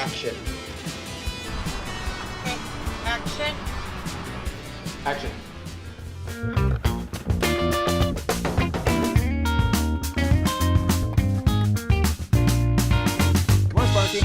Action. Okay. Action. Action. Come on, Sparky.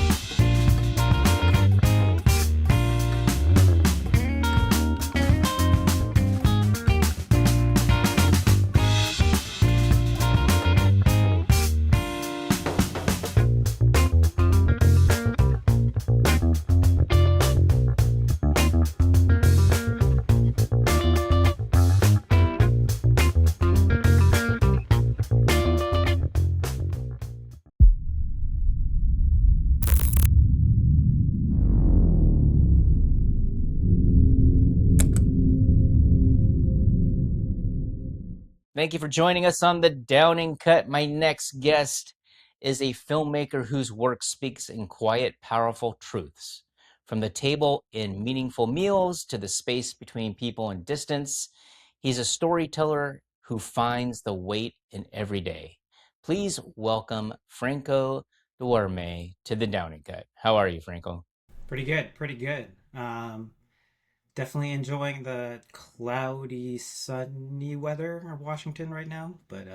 Thank you for joining us on the Downing Cut. My next guest is a filmmaker whose work speaks in quiet, powerful truths. From the table in meaningful meals to the space between people and distance, he's a storyteller who finds the weight in every day. Please welcome Franco Duerme to the Downing Cut. How are you, Franco? Pretty good, pretty good. Definitely enjoying the cloudy, sunny weather of Washington right now. But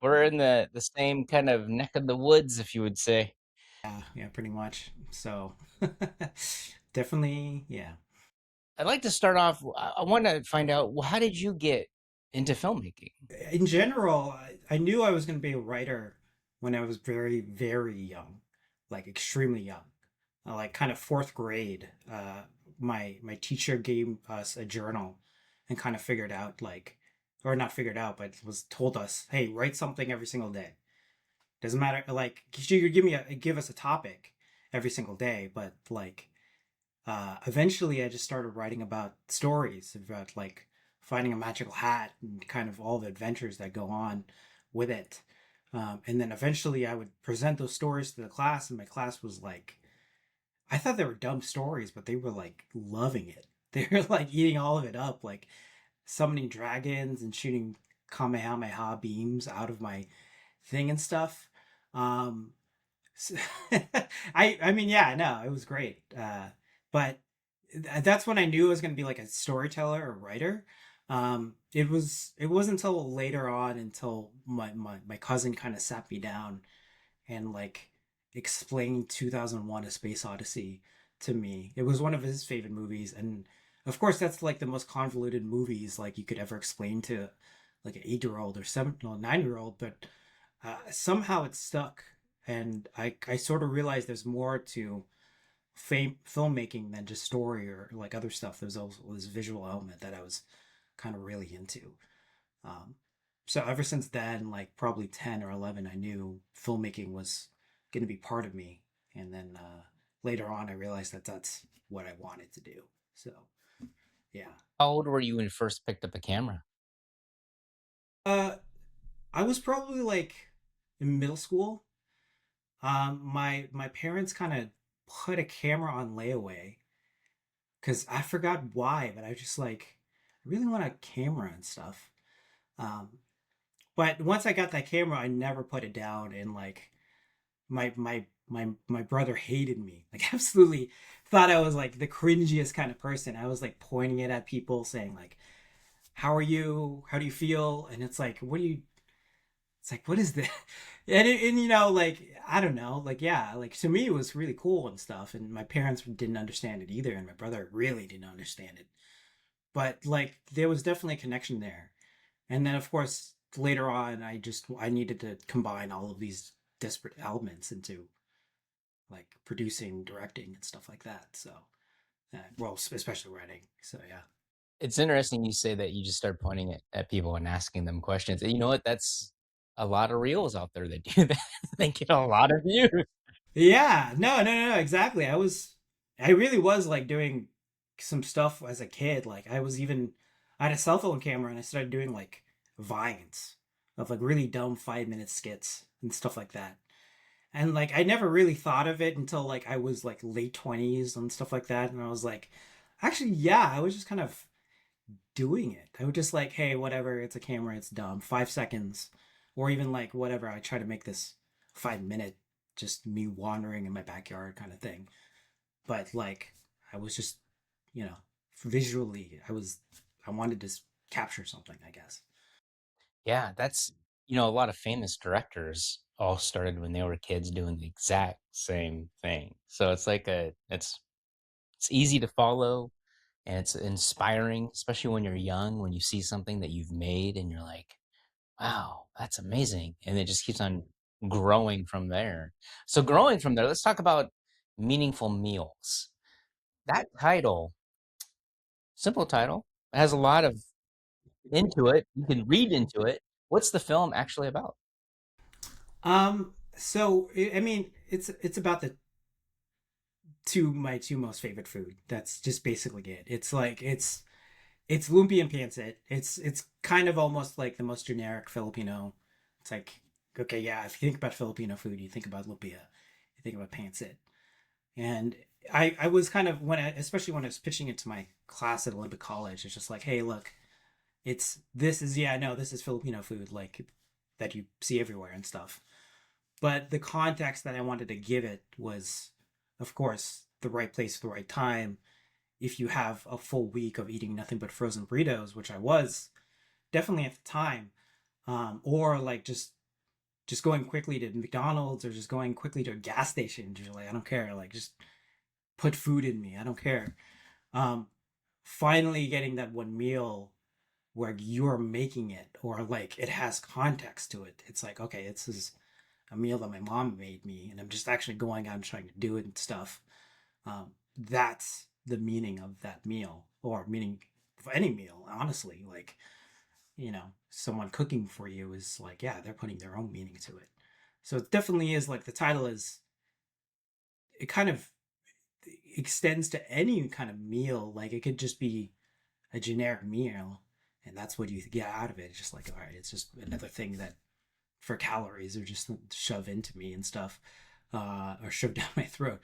We're in the same kind of neck of the woods, if you would say. yeah, pretty much. So definitely, yeah. I'd like to start off. I want to find out, well, how did you get into filmmaking? In general, I knew I was going to be a writer when I was very, very young, like extremely young, like kind of fourth grade. My teacher gave us a journal and kind of figured out like, or not figured out, but was told us, hey, write something every single day. Doesn't matter, like you could give us a topic every single day, but like eventually I just started writing about stories about like finding a magical hat and kind of all the adventures that go on with it. And then eventually I would present those stories to the class, and my class was like, I thought they were dumb stories, but they were like loving it. They were like eating all of it up, like summoning dragons and shooting Kamehameha beams out of my thing and stuff. Um, so I mean, yeah, no, it was great. But that's when I knew I was going to be like a storyteller or writer. It wasn't until later on, until my cousin kind of sat me down and like explained 2001: A Space Odyssey to me. It was one of his favorite movies, and of course that's like the most convoluted movies like you could ever explain to like an 8-year-old or 9-year-old, but somehow it stuck, and I sort of realized there's more to filmmaking than just story or like other stuff. There's also this visual element that I was kind of really into. Um, so ever since then, like probably 10 or 11, I knew filmmaking was going to be part of me. And then later on, I realized that that's what I wanted to do. So yeah. How old were you when you first picked up a camera? Uh, I was probably like in middle school. My parents kind of put a camera on layaway because I forgot why, but I just like I really want a camera and stuff. Um, but once I got that camera, I never put it down, and like my brother hated me, like absolutely thought I was like the cringiest kind of person. I was like pointing it at people, saying like, "How are you? How do you feel?" And it's like, "What do you?" It's like, "What is this?" And you know, like I don't know, like yeah, like to me it was really cool and stuff, and my parents didn't understand it either, and my brother really didn't understand it. But like there was definitely a connection there. And then of course later on I needed to combine all of these disparate elements into like producing, directing, and stuff like that. So well, especially writing. So yeah. It's interesting you say that you just start pointing at people and asking them questions. And you know what? That's a lot of reels out there that do that. They get a lot of views. Yeah, no, exactly. I really was like doing some stuff as a kid. Like I had a cell phone camera, and I started doing like vines of like really dumb 5-minute skits and stuff like that. And like I never really thought of it until like I was like late 20s and stuff like that, and I was like, actually, yeah, I was just kind of doing it. I would just like, hey, whatever, it's a camera, it's dumb, 5 seconds, or even like whatever. I try to make this 5 minute, just me wandering in my backyard kind of thing. but like I was just, you know, visually, I wanted to capture something, I guess. Yeah, that's, a lot of famous directors all started when they were kids doing the exact same thing. So it's like it's easy to follow and it's inspiring, especially when you're young, when you see something that you've made and you're like, wow, that's amazing. And it just keeps on growing from there. So growing from there, let's talk about Meaningful Meals. That title, simple title, has a lot of into it. You can read into it. What's the film actually about? So I mean, it's about the two most favorite food. That's just basically it. It's like it's lumpia and pancit. It's kind of almost like the most generic Filipino. It's like, okay, yeah, if you think about Filipino food, you think about lumpia, you think about pancit. And I was kind of especially when I was pitching it to my class at Olympic College, it's just like, hey, look, this is, yeah, no, this is Filipino food, like that you see everywhere and stuff. But the context that I wanted to give it was, of course, the right place, the right time. If you have a full week of eating nothing but frozen burritos, which I was definitely at the time, or like just going quickly to McDonald's or just going quickly to a gas station, just like I don't care, like just put food in me, I don't care. Um, Finally getting that one meal where you're making it or like it has context to it. It's like, okay, this is a meal that my mom made me, and I'm just actually going out and trying to do it and stuff. That's the meaning of that meal, or meaning of any meal, honestly. Like, someone cooking for you is like, yeah, they're putting their own meaning to it. So it definitely is like the title is, it kind of extends to any kind of meal. Like, it could just be a generic meal, and that's what you get out of it. It's just like, all right, it's just another thing that for calories or just shove into me and stuff, or shove down my throat.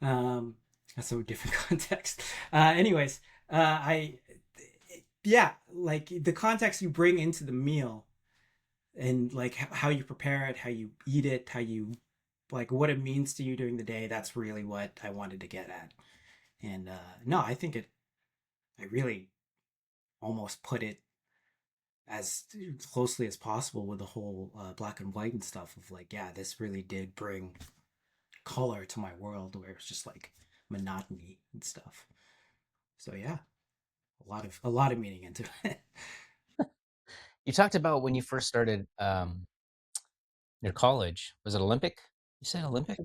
That's a different context. Anyways, I yeah, like the context you bring into the meal and like how you prepare it, how you eat it, how you like what it means to you during the day. That's really what I wanted to get at. And no, I think I really almost put it as closely as possible with the whole black and white and stuff of like, yeah, this really did bring color to my world where it's just like monotony and stuff. So yeah, a lot of meaning into it. You talked about when you first started your college. Was it Olympic? You said Olympic?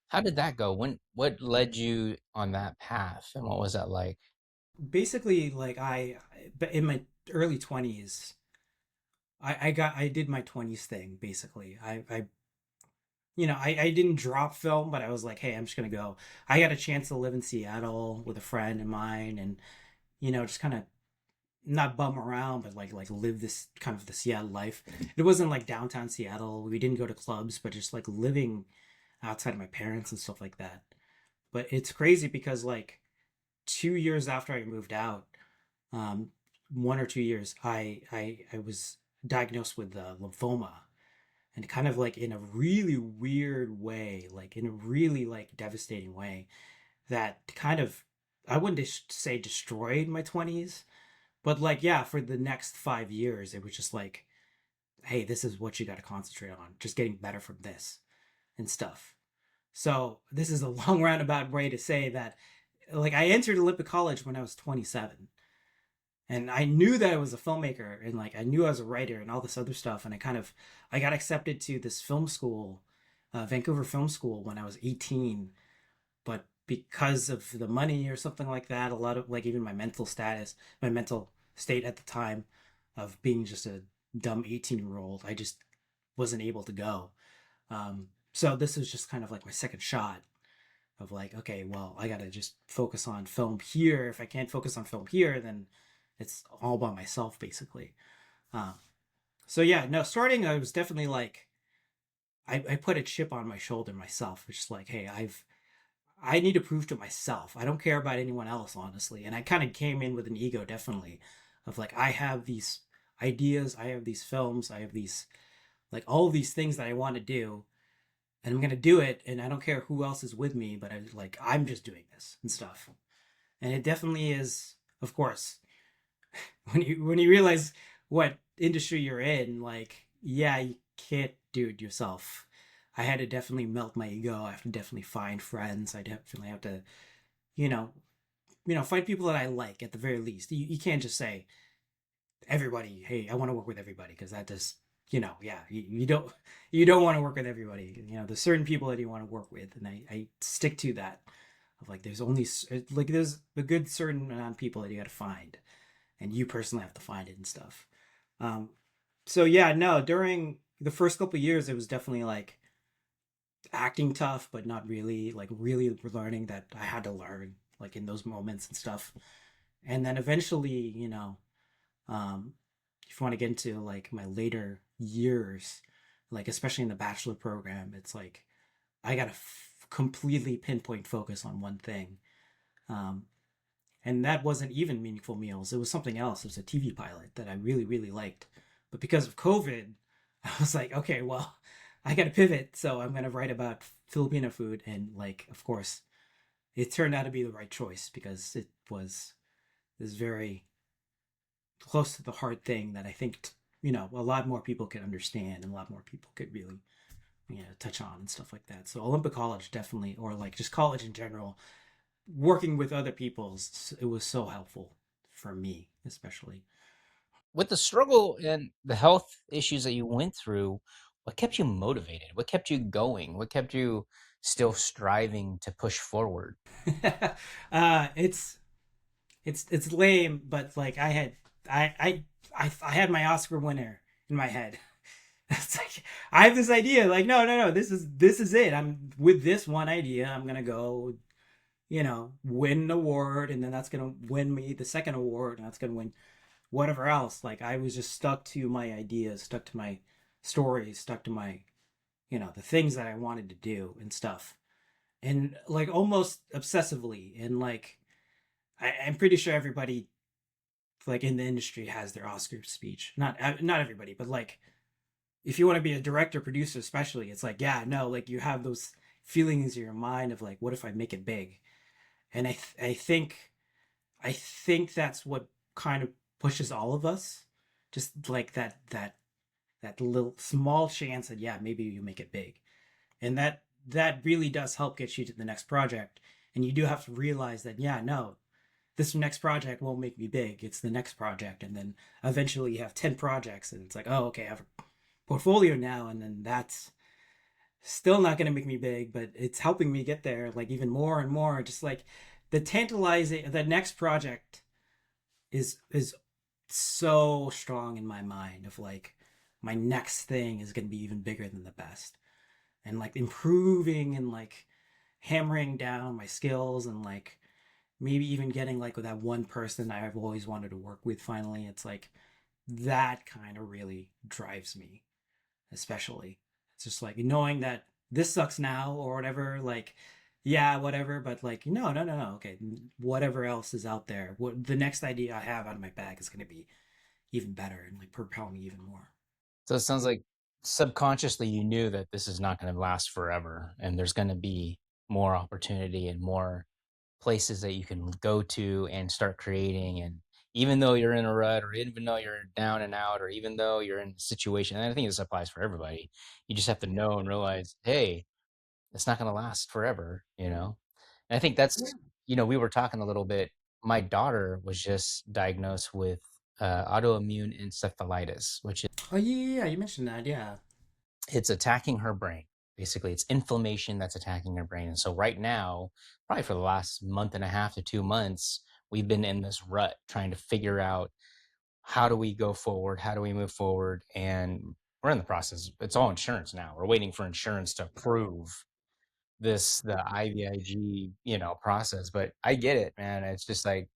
How did that go? What led you on that path and what was that like? Basically, like but in my early 20s, I did my 20s thing. Basically, I didn't drop film, but I was like, hey, I'm just gonna go. I got a chance to live in Seattle with a friend of mine, and just kind of not bum around, but like live this kind of the Seattle life. It wasn't like downtown Seattle. We didn't go to clubs, but just like living outside of my parents and stuff like that. But it's crazy because like 2 years after I moved out, um, 1 or 2 years, I was diagnosed with lymphoma, and kind of like in a really weird way, like in a really like devastating way, that kind of, I wouldn't say destroyed my 20s, but like, yeah, for the next 5 years, it was just like, hey, this is what you got to concentrate on, just getting better from this and stuff. So this is a long roundabout way to say that, like, I entered Olympic College when I was 27, and I knew that I was a filmmaker, and like I knew I was a writer and all this other stuff, and I got accepted to this film school, Vancouver Film School, when I was 18. But because of the money or something like that, a lot of like even my mental state at the time of being just a dumb 18-year-old, I just wasn't able to go. So this was just kind of like my second shot of like, okay, well, I gotta just focus on film here. If I can't focus on film here, then it's all by myself basically. Um, so yeah, no, starting, I was definitely like, I put a chip on my shoulder myself, which is like, hey, I need to prove to myself. I don't care about anyone else, honestly. And I kind of came in with an ego, definitely, of like, I have these ideas, I have these films, I have these, like, all of these things that I want to do. and I'm gonna do it, and I don't care who else is with me, but I'm just doing this and stuff. And it definitely is, of course, when you realize what industry you're in, like, yeah, you can't do it yourself. I had to definitely melt my ego. I have to definitely find friends. I definitely have to, you know, find people that I like at the very least. You can't just say everybody, hey, I want to work with everybody, because that just, yeah, you don't want to work with everybody. There's certain people that you want to work with, and I stick to that. Of like, there's only like there's a good certain amount of people that you got to find, and you personally have to find it and stuff. Um, so yeah, no, during the first couple of years, it was definitely like acting tough, but not really, like really learning that I had to learn, like in those moments and stuff. And then eventually, um, if you want to get into like my later years, like especially in the bachelor program, it's like I got to completely pinpoint focus on one thing. Um, and that wasn't even Meaningful Meals. It was something else. It was a TV pilot that I really, really liked. But because of COVID, I was like, okay, well, I got to pivot. So I'm going to write about Filipino food. And like, of course, it turned out to be the right choice, because it was this very close to the heart thing that I think, a lot more people could understand, and a lot more people could really, touch on and stuff like that. So Olympic College definitely, or like just college in general, working with other people, it was so helpful for me, especially. With the struggle and the health issues that you went through, what kept you motivated? What kept you going? What kept you still striving to push forward? It's it's lame, but like I had my Oscar winner in my head. It's like I have this idea, like, no, this is it. I'm with this one idea. I'm gonna go, win an award, and then that's gonna win me the second award, and that's gonna win whatever else. Like, I was just stuck to my ideas, stuck to my stories, stuck to my, the things that I wanted to do and stuff, and like almost obsessively. And like I'm pretty sure everybody like in the industry has their Oscar speech. Not everybody, but like if you want to be a director, producer, especially, it's like, yeah, no, like you have those feelings in your mind of like, what if I make it big? And I think that's what kind of pushes all of us, just like that little small chance that, yeah, maybe you make it big. And that really does help get you to the next project. And you do have to realize that, yeah, no, this next project won't make me big. It's the next project. And then eventually you have 10 projects, and it's like, oh, okay, I have a portfolio now. And then that's still not going to make me big, but it's helping me get there, like even more and more. Just like the next project is so strong in my mind of like, my next thing is going to be even bigger than the best, and like improving and like hammering down my skills, and like maybe even getting like with that one person I've always wanted to work with finally. It's like that kind of really drives me, especially. It's just like knowing that this sucks now or whatever, like, yeah, whatever, but like, no, okay, whatever else is out there, what the next idea I have out of my bag is going to be even better and like propel me even more. So it sounds like subconsciously you knew that this is not going to last forever, and there's going to be more opportunity and more places that you can go to and start creating. And even though you're in a rut, or even though you're down and out, or even though you're in a situation, and I think this applies for everybody, you just have to know and realize, hey, it's not going to last forever. And I think that's, we were talking a little bit. My daughter was just diagnosed with autoimmune encephalitis, which Oh yeah, you mentioned that, yeah. it's attacking her brain. Basically, it's inflammation that's attacking her brain. And so right now, probably for the last month and a half to 2 months, we've been in this rut trying to figure out, how do we go forward? How do we move forward? And we're in the process. It's all insurance now. We're waiting for insurance to approve the IVIG, process. But I get it, man. It's just like,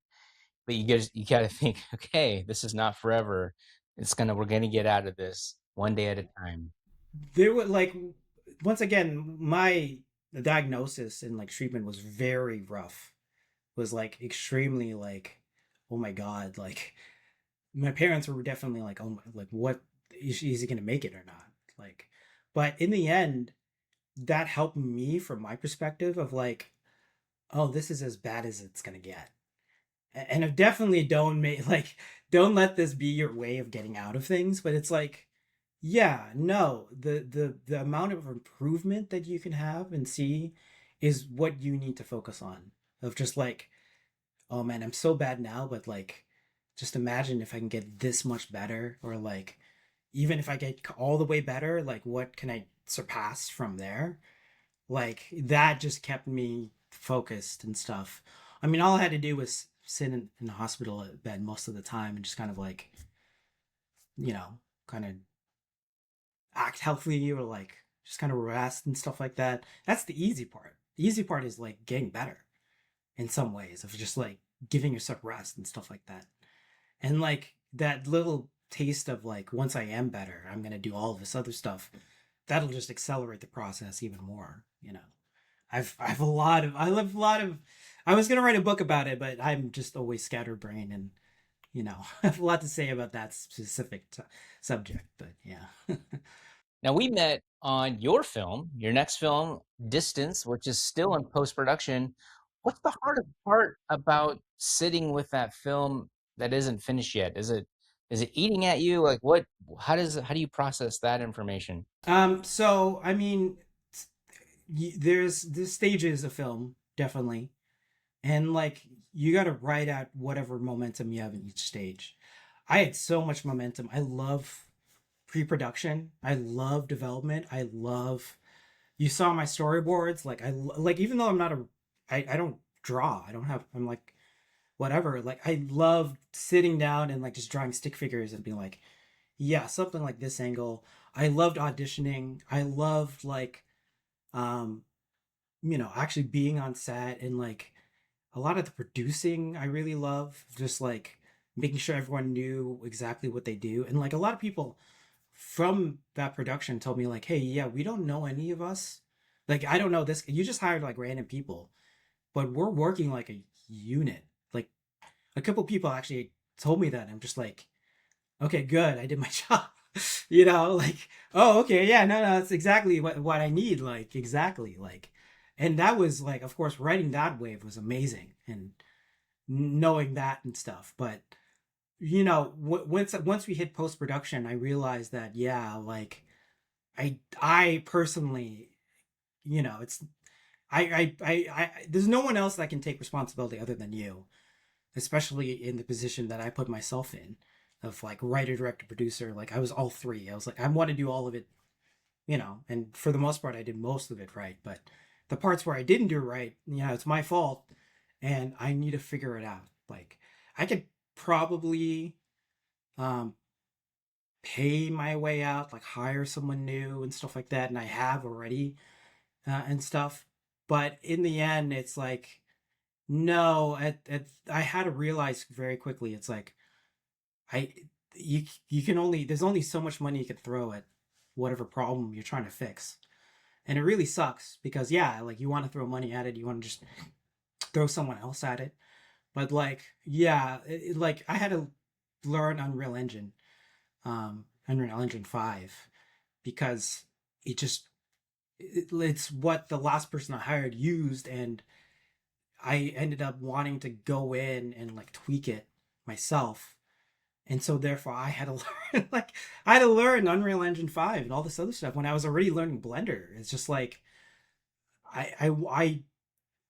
but you gotta think, okay, this is not forever. We're gonna get out of this one day at a time. There were like, once again, my diagnosis and like treatment was very rough. Was like extremely like, oh my god, like my parents were definitely like, oh my, like what is he gonna make it or not? Like, but in the end, that helped me from my perspective of like, oh, this is as bad as it's gonna get. And I definitely don't make like don't let this be your way of getting out of things, but it's like, yeah, no, the amount of improvement that you can have and see is what you need to focus on. Of just like, oh man, I'm so bad now, but like, just imagine if I can get this much better, or like, even if I get all the way better, like, what can I surpass from there? Like, that just kept me focused and stuff. I mean, all I had to do was sit in the hospital bed most of the time and just kind of like, you know, kind of act healthy, or like just kind of rest and stuff like that. That's the easy part. The easy part is like getting better in some ways, of just like giving yourself rest and stuff like that. And like that little taste of like, once I am better, I'm gonna do all of this other stuff. That'll just accelerate the process even more. I've a lot of I live a lot of I was gonna write a book about it, but I'm just always scatterbrained, and I have a lot to say about that specific subject. But yeah. Now, we met on your film, your next film, Distance, which is still in post production. What's the hardest part about sitting with that film that isn't finished yet? Is it eating at you? Like, what? How do you process that information? So I mean, there's stages of film, definitely, and like, you got to ride out whatever momentum you have in each stage. I had so much momentum. I love pre-production. I love development. I love, you saw my storyboards. Like, like, even though I'm not a, I don't draw. I don't have. I'm like, whatever. Like, I love sitting down and like just drawing stick figures and being like, yeah, something like this angle. I loved auditioning. I loved like, um, actually being on set, and like a lot of the producing I really love. Just like making sure everyone knew exactly what they do. And like, a lot of people from that production told me like, hey, yeah, we don't know any of us. Like, I don't know this. You just hired like random people, but we're working like a unit. Like, a couple people actually told me that. I'm just like, okay, good, I did my job. Like, oh, okay, yeah, no, that's exactly what I need. Like, exactly, like. And that was like, of course, writing that wave was amazing, and knowing that and stuff. But once we hit post production, I realized that, yeah, like, I personally, it's I there's no one else that can take responsibility other than you, especially in the position that I put myself in, of like writer, director, producer. Like, I was all three. I was like, I want to do all of it, and for the most part, I did most of it right. But the parts where I didn't do it right, it's my fault, and I need to figure it out. Like, I could probably um, pay my way out, like hire someone new and stuff like that, and I have already, and stuff. But in the end, it's like, no, I had to realize very quickly. It's like, I you can only there's only so much money you can throw at whatever problem you're trying to fix. And it really sucks, because yeah, like, you want to throw money at it, you want to just throw someone else at it. But like, yeah, like, I had to learn Unreal Engine 5, because it's what the last person I hired used, and I ended up wanting to go in and like tweak it myself. And so therefore I had to learn like, I had to learn Unreal Engine 5 and all this other stuff when I was already learning Blender. It's just like,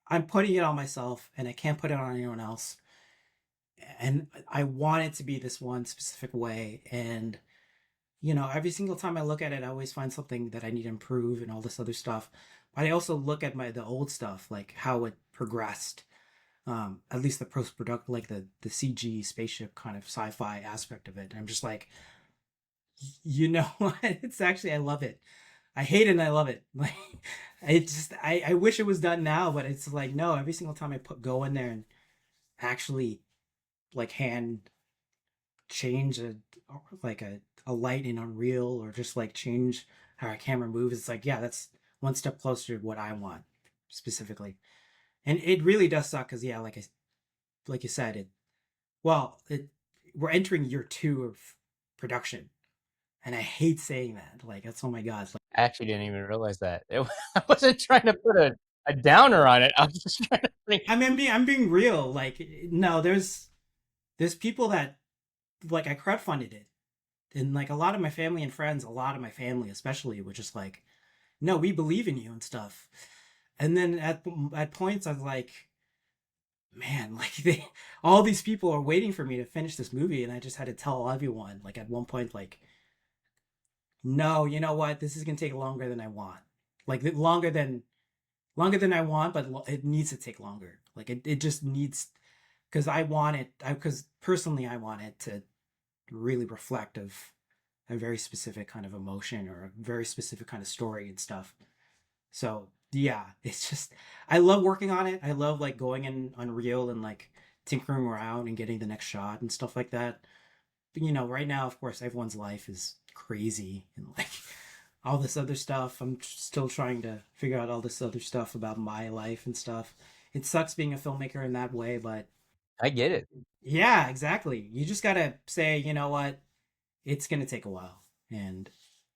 I'm putting it on myself, and I can't put it on anyone else. And I want it to be this one specific way. And every single time I look at it, I always find something that I need to improve and all this other stuff. But I also look at the old stuff, like how it progressed. At least the post product, like the CG spaceship kind of sci-fi aspect of it. And I'm just like, what? It's actually, I love it. I hate it and I love it. Like, I wish it was done now, but it's like, no, every single time I go in there and actually like hand change a light in Unreal, or just like change how a camera moves, it's like, yeah, that's one step closer to what I want specifically. And it really does suck, because yeah, like you said, we're entering year 2 of production, and I hate saying that. Like, that's, oh my god, it's like, I actually didn't even realize that. I wasn't trying to put a downer on it. I was just trying to bring. I'm being real. Like, no, there's people that like I crowdfunded it, and like a lot of my family and friends, a lot of my family especially, were just like, no, we believe in you and stuff. And then at points I was like, man, like all these people are waiting for me to finish this movie, and I just had to tell everyone, like at one point, like, no, you know what, this is gonna take longer than I want, like longer than I want, but it needs to take longer. Like it just needs, because I want it, because personally I want it to really reflect of a very specific kind of emotion or a very specific kind of story and stuff. So yeah, it's just, I love working on it. I love like going in Unreal and like tinkering around and getting the next shot and stuff like that. But right now, of course, everyone's life is crazy and like all this other stuff. I'm still trying to figure out all this other stuff about my life and stuff. It sucks being a filmmaker in that way, but I get it. yeah, exactly. You just gotta say, you know what, it's gonna take a while, and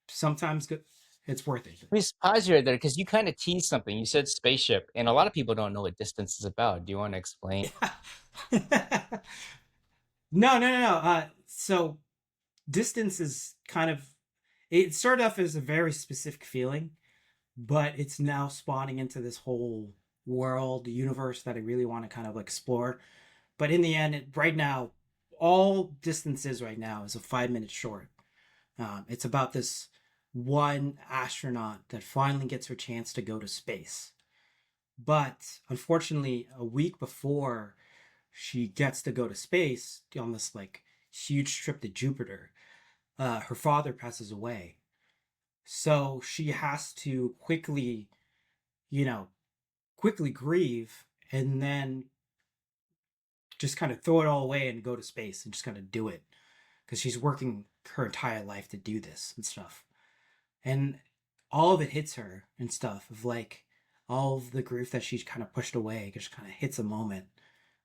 sometimes it's worth it. Let me just pause you right there because you kind of teased something. You said spaceship, and a lot of people don't know what distance is about. Do you want to explain? No, no, no, no. So distance is kind of, it started off as a very specific feeling, but it's now spawning into this whole world, universe that I really want to kind of explore. But in the end, right now, all distances right now is a 5 minute short. It's about this one astronaut that finally gets her chance to go to space. But unfortunately, a week before she gets to go to space on this like huge trip to Jupiter, her father passes away. So she has to you know, quickly grieve and then just kind of throw it all away and go to space and just kind of do it because she's working her entire life to do this and stuff. And all of it hits her and stuff of like all of the grief that she's kind of pushed away just kind of hits a moment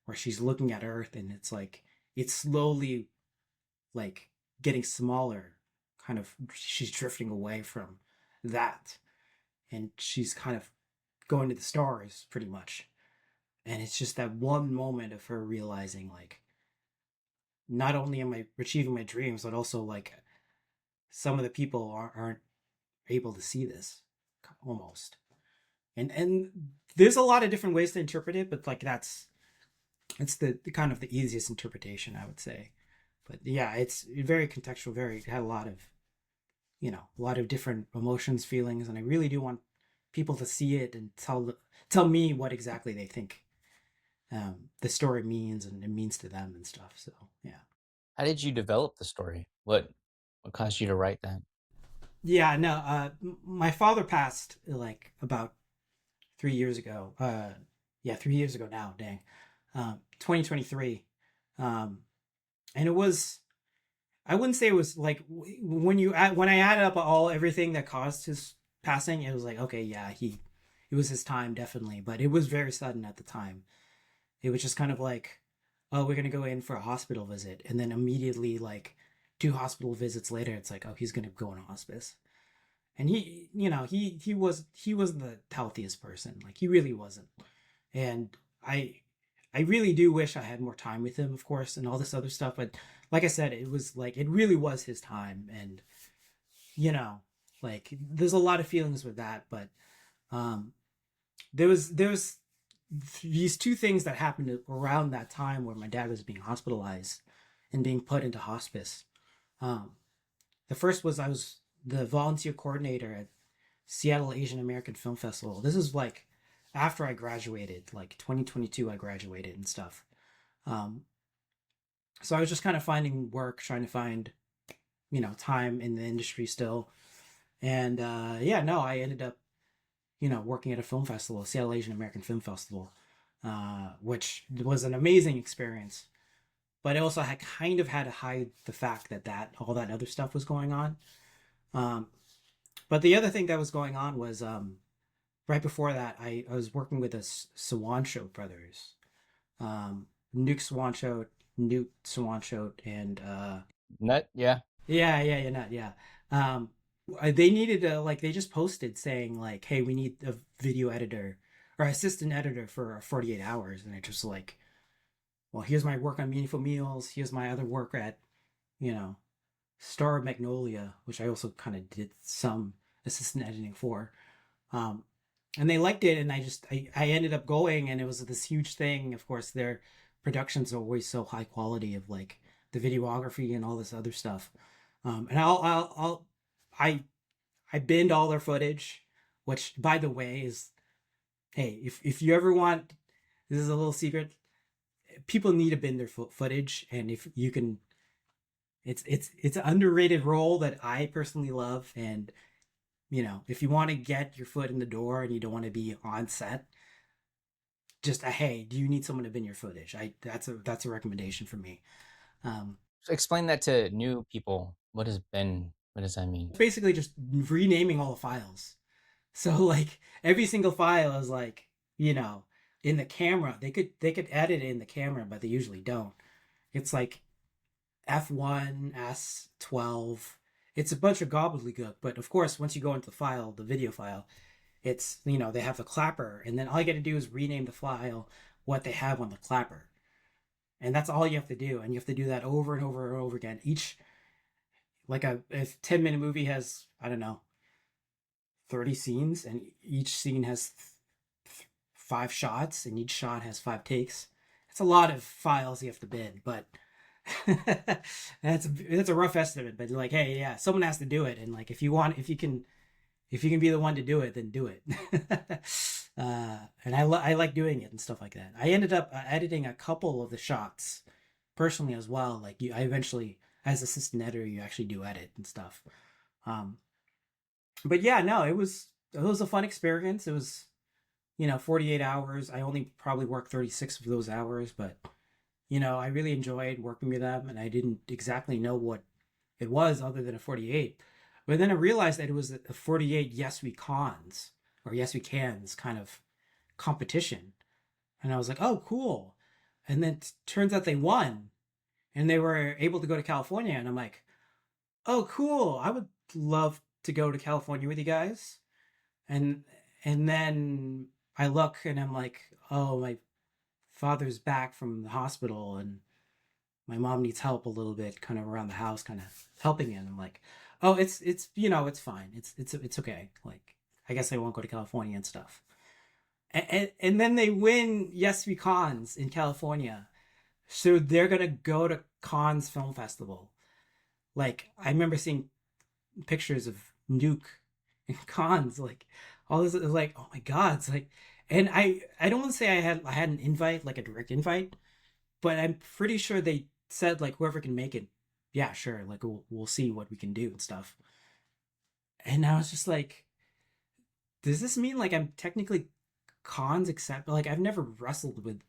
where she's looking at Earth and it's like it's slowly like getting smaller, kind of she's drifting away from that, and she's kind of going to the stars pretty much. And it's just that one moment of her realizing like not only am I achieving my dreams, but also like some of the people aren't able to see this almost. And there's a lot of different ways to interpret it, but like it's the kind of the easiest interpretation, I would say. But yeah, it's very contextual, very, it had a lot of, a lot of different emotions, feelings, and I really do want people to see it and tell me what exactly they think the story means and it means to them and stuff. So yeah. How did you develop the story? What caused you to write that? Yeah, no, my father passed like about 3 years ago. Yeah, 3 years ago now, dang. 2023. And it was, I wouldn't say it was like when I added up everything that caused his passing, it was like, okay, yeah, it was his time, definitely, but it was very sudden at the time. It was just kind of like, oh, we're gonna go in for a hospital visit, and then immediately like 2 hospital visits later, it's like, oh, he's gonna go in hospice. And he wasn't the healthiest person, like he really wasn't. And I really do wish I had more time with him, of course, and all this other stuff, but like I said, it was like it really was his time. And you know like there's a lot of feelings with that, but um there was these two things that happened around that time where my dad was being hospitalized and being put into hospice. um the first was I was the volunteer coordinator at Seattle Asian American Film Festival. This is like after I graduated, like 2022 I graduated and stuff. um so I was just kind of finding work, trying to find time in the industry still. And yeah, no, I ended up working at a film festival, Seattle Asian American Film Festival, which was an amazing experience. But I also had kind of had to hide the fact that all that other stuff was going on. Um, but the other thing that was going on was right before that, I was working with the Swancho brothers, Nuke Swancho, and Nut, yeah. yeah, yeah, yeah, not yeah. They needed a like they just posted saying like, hey, we need a video editor or assistant editor for 48 hours, and it just like, well, here's my work on Meaningful Meals, here's my other work at, you know, Star of Magnolia, which I also kind of did some assistant editing for. Um, and they liked it, and I ended up going, and it was this huge thing. Of course, their productions are always so high quality of like the videography and all this other stuff. And I I binned all their footage, which by the way is, hey, if you ever want, this is a little secret. People need to bin their footage, and if you can, it's an underrated role that I personally love. And you know, if you want to get your foot in the door and you don't want to be on set, just hey, do you need someone to bin your footage? That's a recommendation for me. Um, So explain that to new people. What does that mean? it's basically just renaming all the files. So like every single file is like, you know, in the camera. They could edit it in the camera, but they usually don't. It's like F1, S12. It's a bunch of gobbledygook, but of course, once you go into the file, the video file, it's, you know, they have the clapper, and then all you got to do is rename the file what they have on the clapper. And that's all you have to do. And you have to do that over and over and over again. Each, like a 10-minute movie has, I don't know, 30 scenes, and each scene has 5 shots, and each shot has 5 takes. It's a lot of files you have to bin, but that's a rough estimate. But like, hey, yeah, someone has to do it, and like, if you can be the one to do it, then do it. And I like doing it and stuff like that. I ended up editing a couple of the shots personally as well. Like I eventually, as assistant editor, you actually do edit and stuff. Um, but yeah, no, it was a fun experience. It was, you know, 48 hours. I only probably worked 36 of those hours, but you know, I really enjoyed working with them, and I didn't exactly know what it was other than a 48. But then I realized that it was a 48 Yes We Cons or Yes We Cans kind of competition. And I was like, oh, cool. And then turns out they won, and they were able to go to California. And I'm like, oh, cool. I would love to go to California with you guys. And and then I look and I'm like, oh, my father's back from the hospital, and my mom needs help a little bit, kind of around the house, kind of helping it. I'm like, oh, it's you know, it's fine. It's okay. Like, I guess I won't go to California and stuff. And then they win Yes We Cons in California, so they're gonna go to Cannes Film Festival. Like, I remember seeing pictures of Nuke and Cannes, like all this is like, oh my god, it's like, and I don't want to say I had an invite, like a direct invite, but I'm pretty sure they said like whoever can make it, yeah, sure, like we'll see what we can do and stuff. And I was just like, does this mean like I'm technically cons except like I've never wrestled with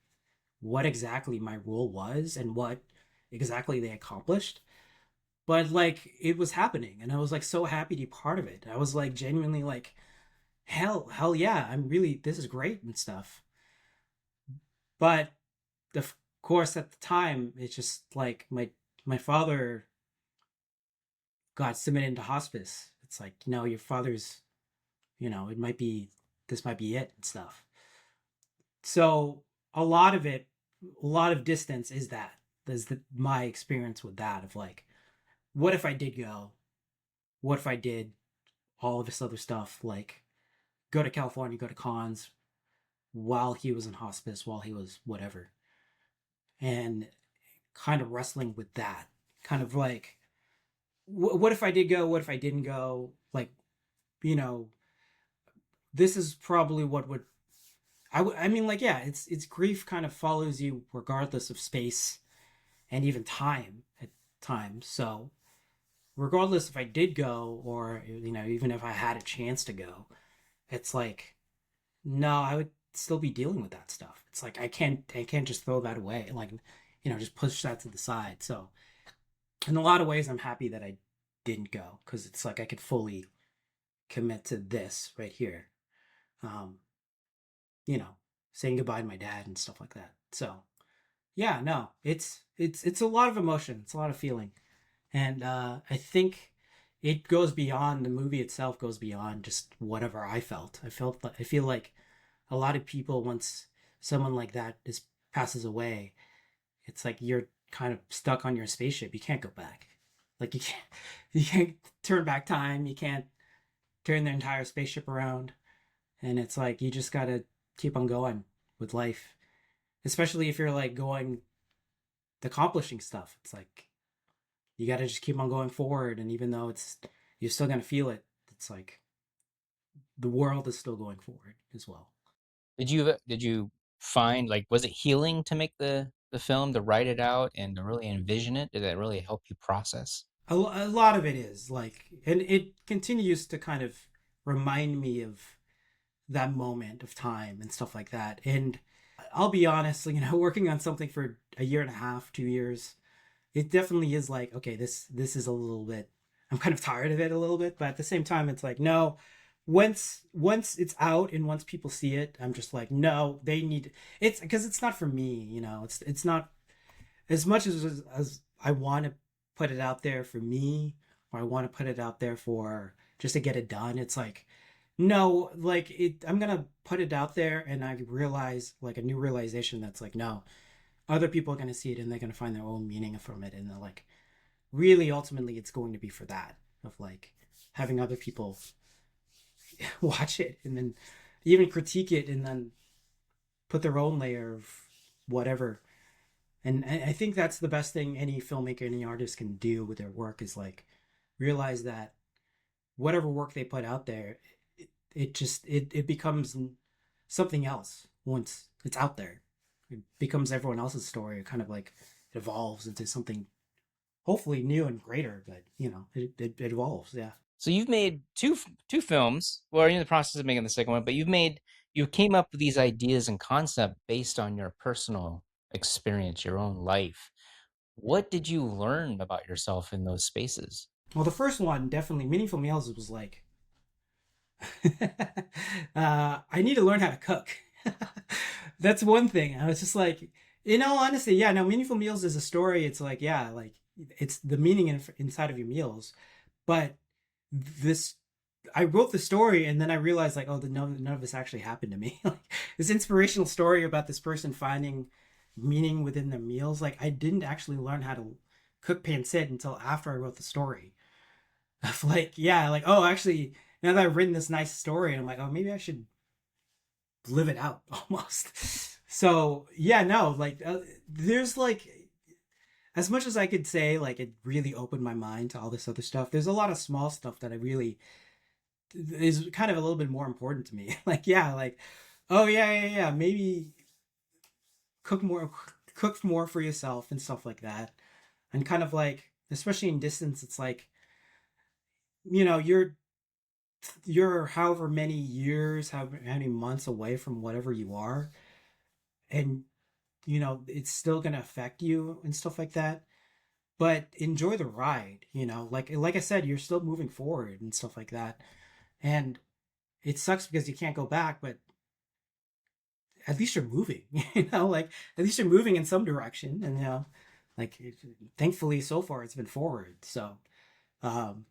what exactly my role was and what exactly they accomplished, but like it was happening, and I was like so happy to be part of it. I was like genuinely like, hell yeah, I'm really, this is great and stuff. But of course at the time it's just like my father got submitted into hospice. It's like, you know, your father's, you know, it might be, this might be it and stuff. So a lot of it, a lot of distance is that. My experience with that of like, what if I did go? What if I did all of this other stuff? Like go to California, go to cons while he was in hospice, while he was whatever. And kind of wrestling with that. Kind of like, what if I did go? What if I didn't go? Like, you know, this is probably what would I mean, like, yeah, it's grief kind of follows you regardless of space and even time at times. So regardless if I did go, or you know, even if I had a chance to go, it's like, no, I would still be dealing with that stuff. It's like I can't just throw that away, like, you know, just push that to the side. So in a lot of ways I'm happy that I didn't go, because it's like I could fully commit to this right here. Um, you know, saying goodbye to my dad and stuff like that. So yeah, no, it's a lot of emotion, it's a lot of feeling. And I think it goes beyond the movie itself, goes beyond just whatever I feel like a lot of people, once someone like that is passes away, it's like you're kind of stuck on your spaceship. You can't go back. Like you can't turn back time. You can't turn the entire spaceship around. And it's like you just gotta keep on going with life. Especially if you're like going accomplishing stuff. It's like you gotta just keep on going forward, and even though it's you're still gonna feel it, it's like the world is still going forward as well. Did you find, like, was it healing to make the film, to write it out and to really envision it? Did that really help you process? A lot of it is like, and it continues to kind of remind me of that moment of time and stuff like that. And I'll be honest, working on something for a year and a half, 2 years, it definitely is like, okay, this is a little bit, I'm kind of tired of it a little bit, but at the same time, it's like, no, once it's out and once people see it, I'm just like, no, they need it's because it's not for me, it's not as much as I want to put it out there for me, or I want to put it out there for just to get it done. It's like, no, like I'm gonna put it out there, and I realize like a new realization that's like, no, other people are gonna see it and they're gonna find their own meaning from it, and they're like, really, ultimately, it's going to be for that of like having other people watch it and then even critique it and then put their own layer of whatever. And I think that's the best thing any filmmaker, any artist can do with their work is like realize that whatever work they put out there, it becomes something else once it's out there. It becomes everyone else's story. It kind of like evolves into something hopefully new and greater, but it evolves. Yeah. So you've made two films. Well, you're in the process of making the second one, but you came up with these ideas and concept based on your personal experience, your own life. What did you learn about yourself in those spaces? Well, the first one, definitely Meaningful Meals, was like, I need to learn how to cook. That's one thing. I was just like, in all honesty, yeah, no, Meaningful Meals is a story. It's like, yeah, like it's the meaning inside of your meals. But this, I wrote the story and then I realized like, oh, none of this actually happened to me. Like this inspirational story about this person finding meaning within their meals. Like I didn't actually learn how to cook pancit until after I wrote the story. Of like, yeah, like, oh, actually, now that I've written this nice story, and I'm like, oh, maybe I should live it out almost. So yeah, no, like, there's like, as much as I could say, like, it really opened my mind to all this other stuff. There's a lot of small stuff that I really is kind of a little bit more important to me. Like, yeah, like, oh yeah, maybe cook more, cook more for yourself and stuff like that, and kind of like, especially in distance, it's like, you're however many years, however many months away from whatever you are, and it's still gonna affect you and stuff like that. But enjoy the ride, like I said, you're still moving forward and stuff like that. And it sucks because you can't go back, but at least you're moving, like at least you're moving in some direction, and like thankfully so far it's been forward. So um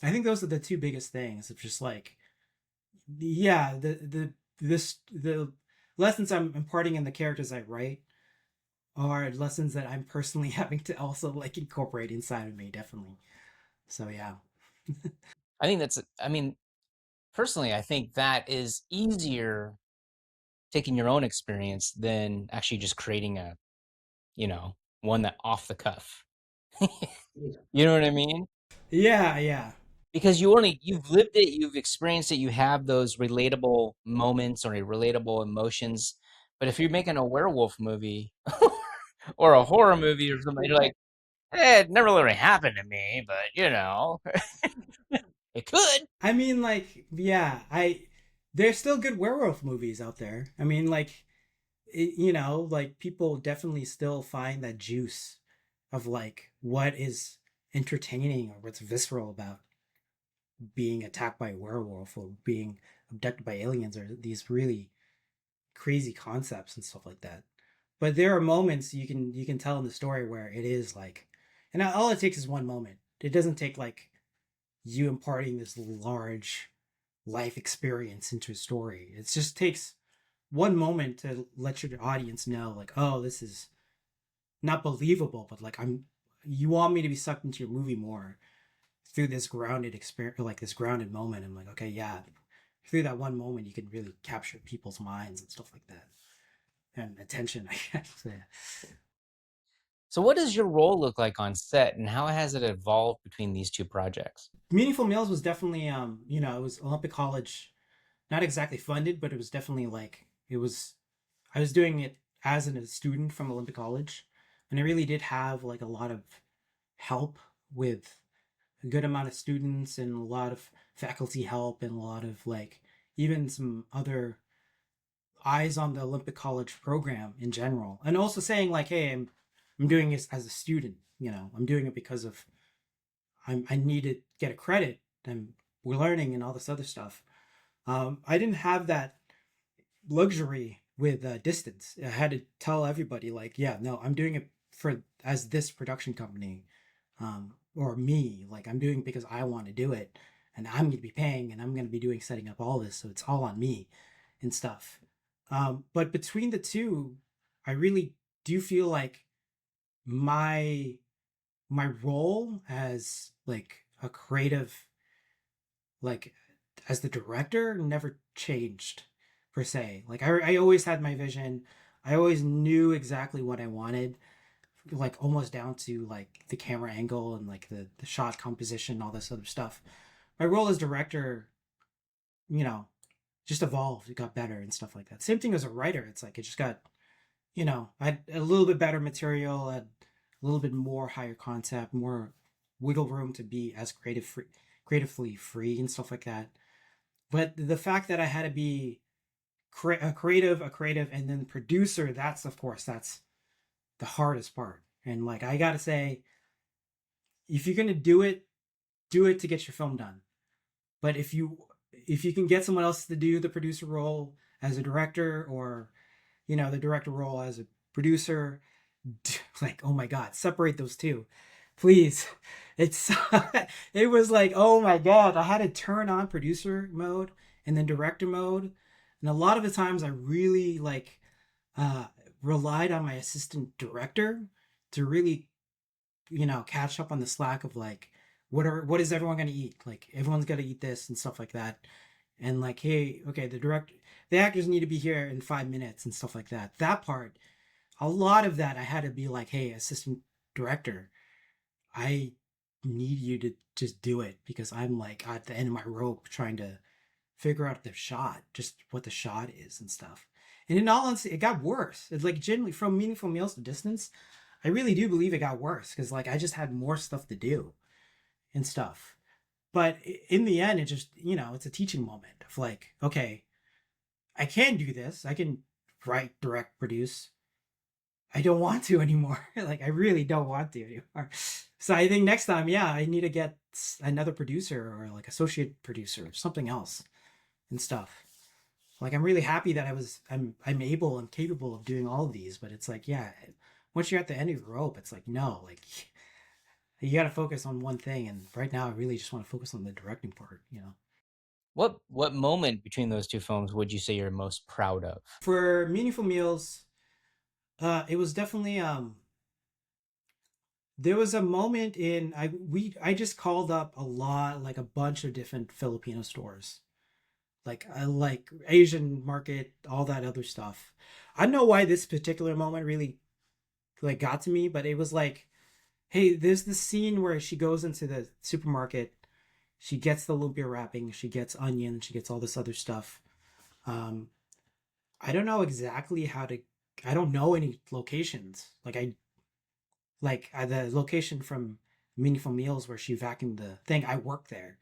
I think those are the two biggest things. It's just like, yeah, the lessons I'm imparting in the characters I write are lessons that I'm personally having to also like incorporate inside of me, definitely. So yeah. I mean, personally, I think that is easier taking your own experience than actually just creating you know, one that off the cuff. You know what I mean? Yeah, yeah. Because you've lived it, you've experienced it, you have those relatable moments or relatable emotions. But if you're making a werewolf movie or a horror movie or something, you're like, it never really happened to me, but it could. I mean, like, yeah, there's still good werewolf movies out there. I mean, like, like people definitely still find that juice of like what is entertaining or what's visceral about being attacked by a werewolf or being abducted by aliens or these really crazy concepts and stuff like that. But there are moments you can tell in the story where it is like, and all it takes is one moment. It doesn't take like you imparting this large life experience into a story. It just takes one moment to let your audience know, like, oh, this is not believable, but like you want me to be sucked into your movie more through this grounded experience, like this grounded moment. I'm like, okay, yeah, through that one moment, you can really capture people's minds and stuff like that, and attention, I guess. Yeah. So, what does your role look like on set, and how has it evolved between these two projects? Meaningful Meals was definitely, it was Olympic College, not exactly funded, but it was definitely like it was. I was doing it as a student from Olympic College, and I really did have like a lot of help with a good amount of students and a lot of faculty help and a lot of like even some other eyes on the Olympic College program in general, and also saying like, hey, I'm doing this as a student. I'm doing it because of I need to get a credit and we're learning and all this other stuff. I didn't have that luxury with distance. I had to tell everybody like, yeah, no, I'm doing it for as this production company, or me. Like I'm doing it because I want to do it, and I'm going to be paying, and I'm going to be doing setting up all this, so it's all on me and stuff. But between the two, I really do feel like my my role as like a creative, like as the director, never changed per se. Like I always had my vision. I always knew exactly what I wanted, like almost down to like the camera angle and like the shot composition, all this other stuff. My role as director, you know, just evolved. It got better and stuff like that. Same thing as a writer. It's like it just got, I had a little bit better material, had a little bit more higher concept, more wiggle room to be as creatively free and stuff like that. But the fact that I had to be a creative, and then producer, that's of course that's the hardest part. And like I gotta say, if you're gonna do it to get your film done. But if you can get someone else to do the producer role as a director, or the director role as a producer, like, oh my god, separate those two, please. It's it was like, oh my god, I had to turn on producer mode and then director mode, and a lot of the times I really like uh relied on my assistant director to really catch up on the slack of like what is everyone going to eat, like everyone's got to eat this and stuff like that, and like, hey, okay, the actors need to be here in 5 minutes and stuff like that. That part, a lot of that I had to be like, hey, assistant director, I need you to just do it, because I'm like at the end of my rope trying to figure out the shot, just what the shot is and stuff. And in all honesty, it got worse. It's like generally from Meaningful Meals to Distance, I really do believe it got worse because like I just had more stuff to do and stuff. But in the end, it just, it's a teaching moment of like, okay, I can do this. I can write, direct, produce. I don't want to anymore. Like, I really don't want to anymore. So I think next time, yeah, I need to get another producer or like associate producer or something else and stuff. Like, I'm really happy that I'm able and capable of doing all of these, but it's like, yeah, once you're at the end of your rope, it's like, no, like you got to focus on one thing. And right now I really just want to focus on the directing part. What moment between those two films would you say you're most proud of? For Meaningful Meals, it was definitely there was a moment in I just called up a lot, like a bunch of different Filipino stores, like I like Asian market, all that other stuff. I don't know why this particular moment really like got to me, but it was like, hey, there's this scene where she goes into the supermarket, she gets the lumpia wrapping, she gets onion, she gets all this other stuff. um I don't know exactly how to, I don't know any locations, the location from Meaningful Meals where she vacuumed the thing, I worked there,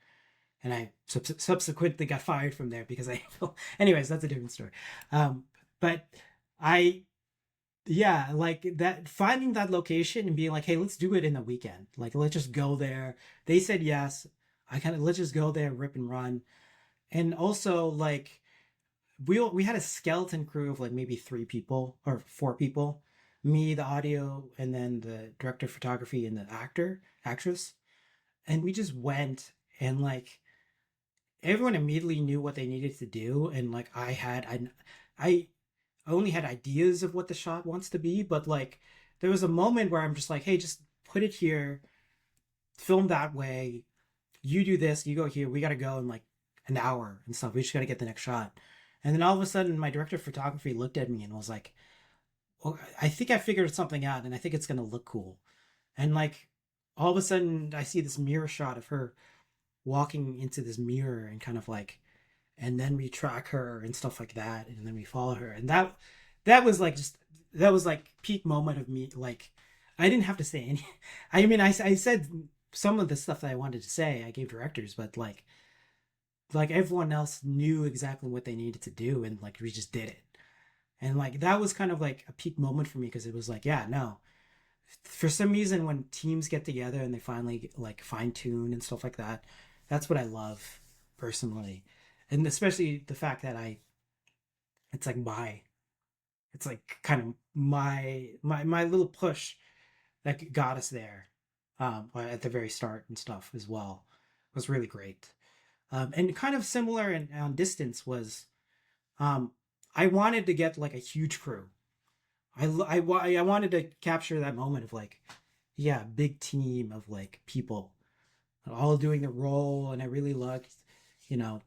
and I subsequently got fired from there because I anyways, that's a different story. But I yeah, like that, finding that location and being like, hey, let's do it in the weekend, like let's just go there. They said yes. I kind of, let's just go there, rip and run. And also like we had a skeleton crew of like maybe 3 people or 4 people, me, the audio, and then the director of photography and the actress, and we just went and like everyone immediately knew what they needed to do, and like I only had ideas of what the shot wants to be, but like there was a moment where I'm just like, hey, just put it here, film that way, you do this, you go here, we gotta go in like an hour and stuff. We just gotta get the next shot. And then all of a sudden my director of photography looked at me and was like, well, I think I figured something out and I think it's gonna look cool. And like all of a sudden I see this mirror shot of her walking into this mirror and kind of like, and then we track her and stuff like that, and then we follow her, and that was like just that was like peak moment of me. Like I didn't have to say any. I mean, I said some of the stuff that I wanted to say. I gave directors, but like everyone else knew exactly what they needed to do, and like we just did it. And like that was kind of like a peak moment for me because it was like, yeah, no. For some reason, when teams get together and they finally like fine tune and stuff like that, that's what I love personally, and especially the fact that it's like it's like kind of my little push that got us there, at the very start and stuff as well, was really great. And kind of similar in on distance was, um, I wanted to get like a huge crew. I wanted to capture that moment of like, yeah, big team of like people all doing the role, and I really liked, you know,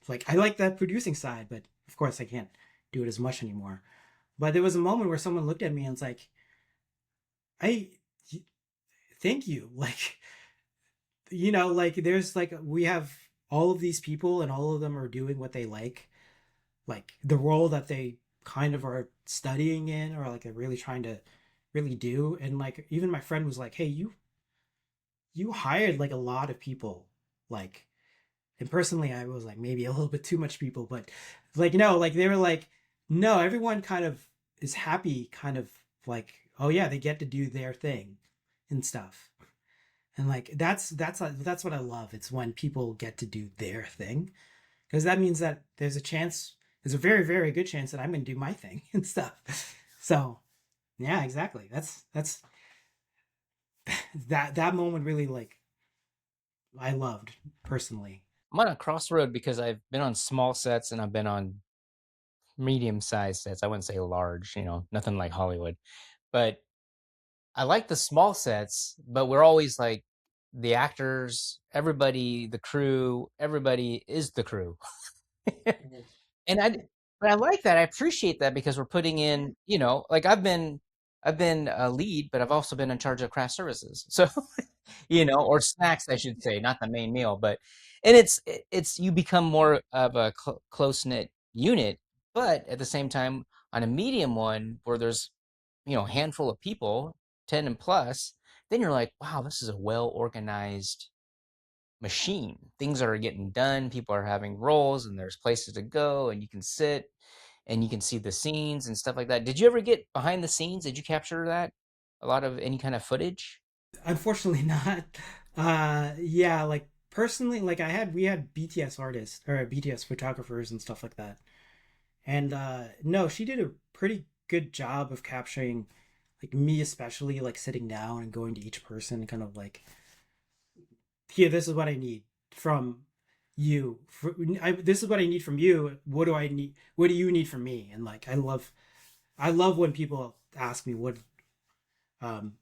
like I like that producing side, but of course I can't do it as much anymore. But there was a moment where someone looked at me and was like, I thank you. Like, like there's like we have all of these people and all of them are doing what they like the role that they kind of are studying in, or like they're really trying to really do. And like even my friend was like, hey, you hired like a lot of people, like, and personally I was like maybe a little bit too much people, but like no, like they were like, no, everyone kind of is happy, kind of like, oh yeah, they get to do their thing and stuff. And like that's what I love. It's when people get to do their thing, because that means that there's a very very good chance that I'm going to do my thing and stuff. So yeah, exactly. That's that moment really, like, I loved personally. I'm on a crossroad because I've been on small sets and I've been on medium-sized sets. I wouldn't say large, nothing like Hollywood. But I like the small sets, but we're always like the actors, everybody, the crew, everybody is the crew. And but I like that. I appreciate that because we're putting in, like I've been a lead, but I've also been in charge of craft services. So, or snacks, I should say, not the main meal, but and it's you become more of a close-knit unit, but at the same time on a medium one where there's, a handful of people, 10 and plus, then you're like, wow, this is a well-organized machine. Things are getting done, people are having roles, and there's places to go, and you can sit and you can see the scenes and stuff like that. Did you ever get behind the scenes? Did you capture that? A lot of any kind of footage? Unfortunately not. Yeah, like personally, like we had BTS artists or BTS photographers and stuff like that. And no, she did a pretty good job of capturing like me, especially like sitting down and going to each person and kind of like, here, this is what I need from you. This is what I need from you. What do I need? What do you need from me? And like I love when people ask me what, um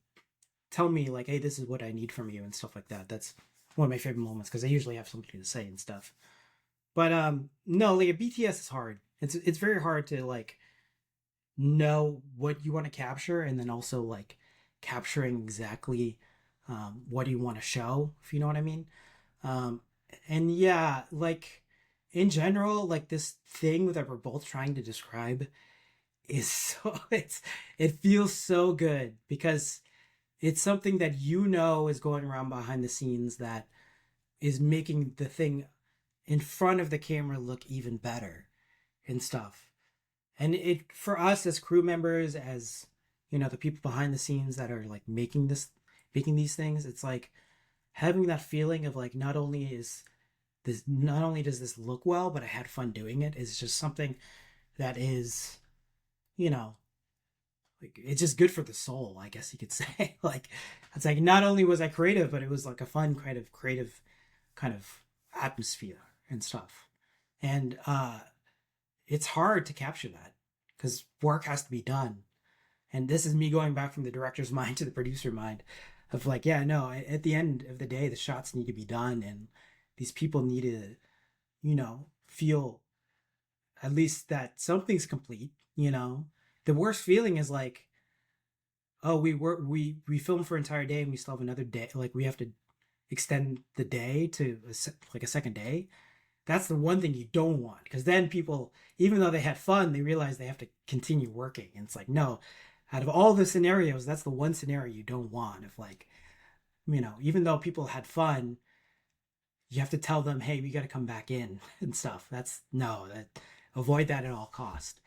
tell me like, hey, this is what I need from you and stuff like that. That's one of my favorite moments because I usually have something to say and stuff. But no, like a BTS is hard. It's very hard to like know what you want to capture, and then also like capturing exactly, what do you want to show, if you know what I mean. Um, and yeah, like in general, like this thing that we're both trying to describe is so it feels so good because it's something that is going around behind the scenes that is making the thing in front of the camera look even better and stuff. And it, for us as crew members, as the people behind the scenes that are like making these things, it's like having that feeling of like, not only does this look well, but I had fun doing it, is just something that is, you know like, it's just good for the soul, I guess you could say. Like, it's like not only was I creative, but it was like a fun kind of creative kind of atmosphere and stuff. And it's hard to capture that because work has to be done. And this is me going back from the director's mind to the producer mind of like, yeah, no, at the end of the day, the shots need to be done, and these people need to, feel at least that something's complete. The worst feeling is like, oh, we film for an entire day and we still have another day, like we have to extend the day to like a second day. That's the one thing you don't want, because then people, even though they had fun, they realize they have to continue working, and it's like, no, out of all the scenarios, that's the one scenario you don't want. If like, even though people had fun, you have to tell them, hey, we got to come back in and stuff. That's no, that avoid that at all cost.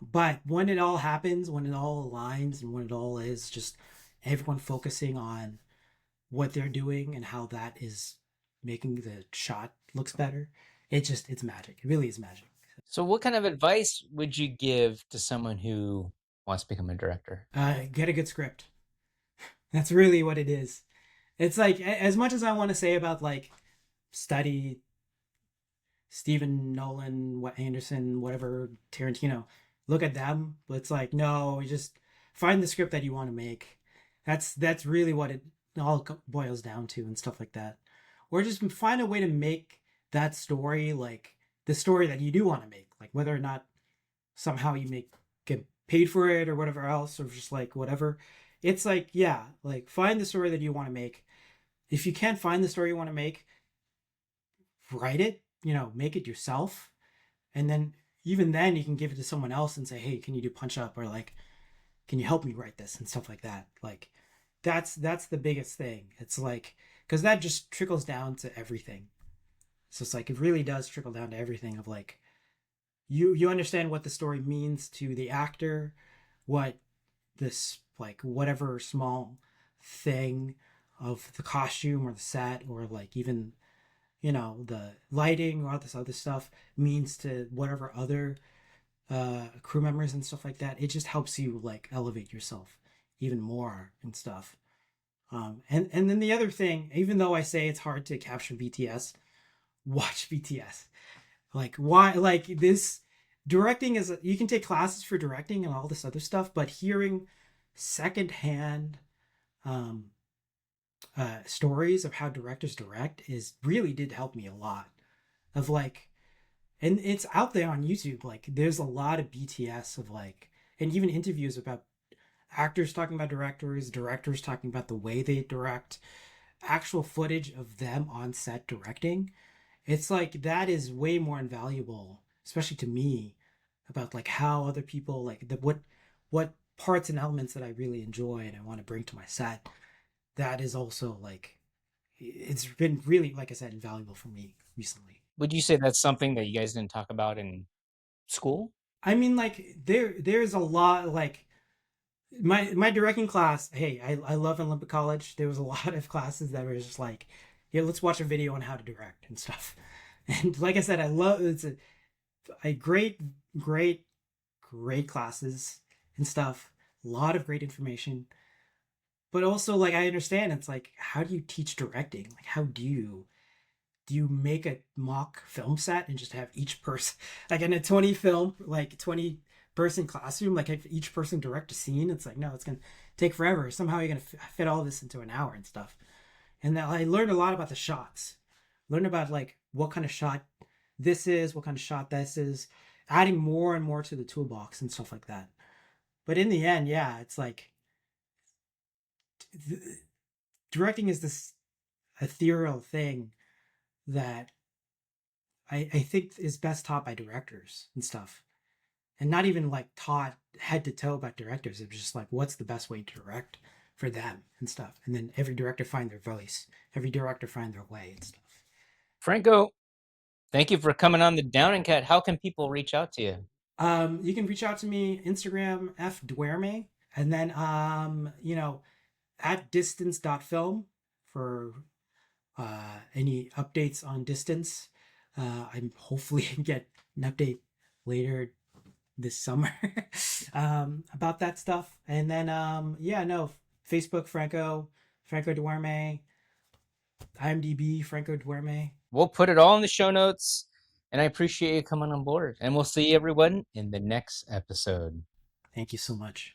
But when it all happens, when it all aligns, and when it all is just everyone focusing on what they're doing and how that is making the shot looks better, it's magic. It really is magic. So what kind of advice would you give to someone who wants to become a director? Get a good script. That's really what it is. It's like, as much as I want to say about like study Stephen Nolan, Anderson, whatever, Tarantino, look at them. But it's like, no, you just find the script that you want to make. That's really what it all boils down to, and stuff like that. Or just find a way to make that story like the story that you do want to make, like whether or not somehow you get paid for it or whatever else, or just like whatever. It's like, yeah, like find the story that you want to make. If you can't find the story you want to make, write it, make it yourself. And then even then you can give it to someone else and say, hey, can you do punch up, or like, can you help me write this, and stuff like that. Like that's the biggest thing. It's like, because that just trickles down to everything. So it's like, it really does trickle down to everything of like, you understand what the story means to the actor, what this, like, whatever small thing of the costume or the set, or like even, the lighting or all this other stuff means to whatever other crew members and stuff like that. It just helps you like elevate yourself even more and stuff. And then the other thing, even though I say it's hard to capture BTS, watch BTS. Like, why? Like, this directing is, you can take classes for directing and all this other stuff, but hearing secondhand stories of how directors direct is really did help me a lot. Of like, and it's out there on YouTube. Like, there's a lot of BTS of like, and even interviews about actors talking about directors talking about the way they direct, actual footage of them on set directing. It's like, that is way more invaluable, especially to me, about like how other people like what parts and elements that I really enjoy and I want to bring to my set. That is also like, it's been really, like I said, invaluable for me recently. Would you say that's something that you guys didn't talk about in school? I mean, like there's a lot, like my directing class. Hey, I love Olympic College. There was a lot of classes that were just like, yeah, let's watch a video on how to direct and stuff. And like I said, I love, it's a great classes and stuff. A lot of great information. But also, like, I understand, it's like, how do you teach directing? Like, how do you make a mock film set and just have each person, like in a 20 person classroom, like have each person direct a scene? It's like, no, it's gonna take forever. Somehow you're gonna fit all this into an hour and stuff. And I learned a lot about the shots. Learned about like what kind of shot this is, what kind of shot this is, adding more and more to the toolbox and stuff like that. But in the end, yeah, it's like, directing is this ethereal thing that I think is best taught by directors and stuff, and not even like taught head to toe about directors. It's just like, what's the best way to direct for them and stuff, and then every director find their voice, every director find their way and stuff. Franco, thank you for coming on the Down and Cut. How can people reach out to you? You can reach out to me Instagram fduerme, and then at distance.film for any updates on distance. I'm hopefully get an update later this summer about that stuff. And then Facebook Franco Duerme, IMDb, Franco Duerme. We'll put it all in the show notes. And I appreciate you coming on board. And we'll see everyone in the next episode. Thank you so much.